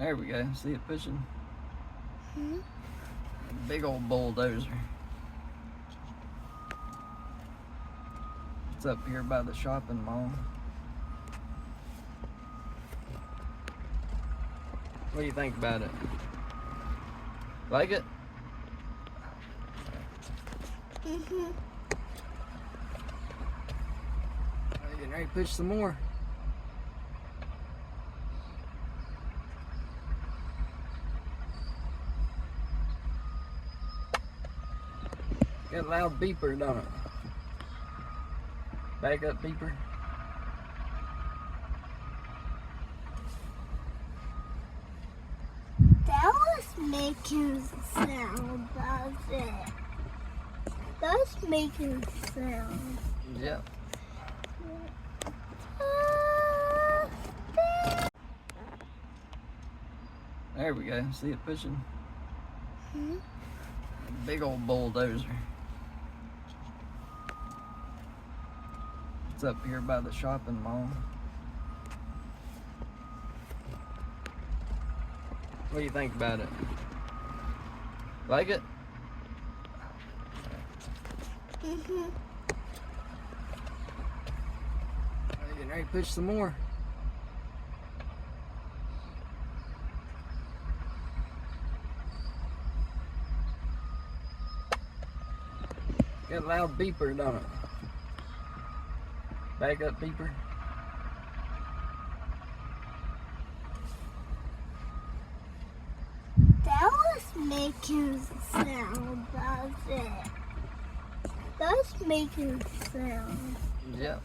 There we go. See it pushing? Hmm? Big old bulldozer. It's up here by the shopping mall. What do you think about it? Like it? Mm-hmm. Getting ready to push some more. Got a loud beeper, don't it? Back up beeper. That was making sound, was it? That was making sound. Yeah. There we go. See it pushing? Hmm? Big old bulldozer. It's up here by the shopping mall. What do you think about it? Like it? Mm-hmm. Getting ready to push some more. Got a loud beeper, don't it? Back up beeper. That was making sound, was it? That was making sound. Yeah.